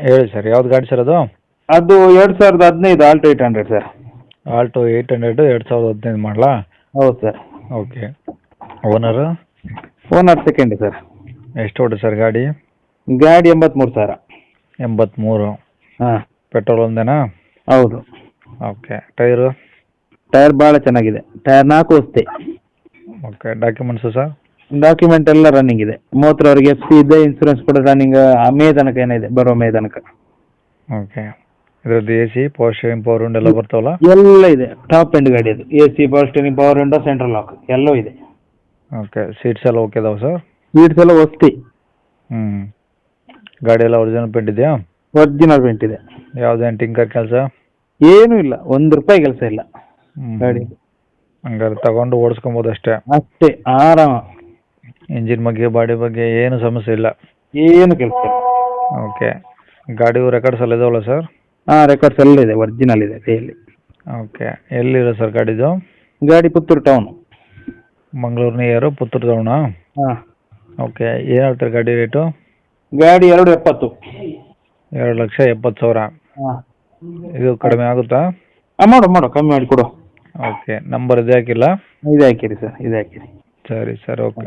ಹೇಳಿ ಸರ್, ಯಾವ್ದು ಗಾಡಿ ಸರ್ ಅದು? ಅದು 2015 ಆಲ್ಟೋ 800 ಸರ್. ಆಲ್ಟೋ 800 2015 ಮಾಡಲಾ? ಹೌದು sir. Okay. Owner? Owner second sir. ಎಷ್ಟು ಓಡಿ ಸರ್ ಗಾಡಿ? ಗಾಡಿ 83,000. 83. ಹಾಂ. ಪೆಟ್ರೋಲ್ ಒಂದೇನಾ? ಹೌದು. ಓಕೆ. ಟೈರು? ಟೈರ್ ಭಾಳ ಚೆನ್ನಾಗಿದೆ. ಟೈರ್ 4 ಹೊಸ್ತಿ. ಓಕೆ. Documents sir? ಡಾಕ್ಯುಮೆಂಟ್ ಎಲ್ಲ ರನ್ನಿಂಗ್ ಇದೆ. 33 ಎಫ್ ಸಿ ಇದೆ. ಇನ್ಸೂರೆನ್ಸ್ ಕೂಡ ರನ್ನಿಂಗ್ ಮೇ ತನಕ ಏನಿದೆ, ಬರೋ ಮೇ ತನಕ. ಓಕೆ. ಇದ್ರದ್ದು A C, power steering, power window ಎಲ್ಲ ಬರ್ತಾವಲ್ಲ? ಎಲ್ಲ ಇದೆ. ಟಾಪ್ ಎಂಡ್ ಗಾಡಿ ಅದು. A C, power steering, power window, central lock ಎಲ್ಲವೂ ಇದೆ. ಓಕೆ. ಸೀಟ್ಸ್ ಎಲ್ಲ ಓಕೆ ಇದಾವೆ ಸರ್? ಸೀಟ್ಸ್ ಎಲ್ಲ ಹೊಸ್ತಿ. ಹ್ಞೂ. ಗಾಡಿ ಎಲ್ಲ ಒರಿಜಿನಲ್ ಪೇಂಟ್ ಇದೆಯಾ? ಒರಿಜಿನಲ್ ಪೇಂಟ್ ಇದೆ. ಯಾವುದೇನು ಟಿಂಕರ್ ಕೆಲಸ? ಏನೂ ಇಲ್ಲ, ₹1 ಕೆಲಸ ಇಲ್ಲ ಗಾಡಿ. ಹಂಗಾರೆ ತಗೊಂಡು ಓಡಿಸ್ಕೊಬೋದು ಅಷ್ಟೇ? ಅಷ್ಟೇ, ಆರಾಮ. ಇಂಜಿನ್ ಬಗ್ಗೆ, ಬಾಡಿ ಬಗ್ಗೆ ಏನು ಸಮಸ್ಯೆ ಇಲ್ಲ? ಏನು ಕೆಲಸ ಇಲ್ಲ. ಓಕೆ. ಗಾಡಿ ರೆಕಾರ್ಡ್ಸ್ ಎಲ್ಲ ಇದಾವಲ್ಲ ಸರ್? ಹಾಂ, ರೆಕಾರ್ಡ್ಸ್ ಎಲ್ಲ ಇದೆ, ಒರಿಜಿನಲ್ ಇದೆ ಡೈಲಿ. ಓಕೆ. ಎಲ್ಲಿರೋ ಸರ್ ಗಾಡಿದು? ಗಾಡಿ ಪುತ್ತೂರು ಟೌನ್. ಮಂಗಳೂರು ನಿಯರು ಪುತ್ತೂರು ಟೌನಾ? ಹಾಂ. ಓಕೆ. ಏನು ಹೇಳ್ತಾರೆ ಗಾಡಿ ರೇಟು? ಗಾಡಿ 270. 2,70,000. ಹಾಂ. ಇದು ಕಡಿಮೆ ಆಗುತ್ತಾ? ಮಾಡು ಕಮ್ಮಿ ಮಾಡಿ ಕೊಡು. ಓಕೆ. ನಂಬರ್ ಇದು ಹಾಕಿಲ್ಲ? ಇದು ಹಾಕಿರಿ ಸರ್, ಇದು ಹಾಕಿರಿ. ಸರಿ ಸರ್, ಓಕೆ.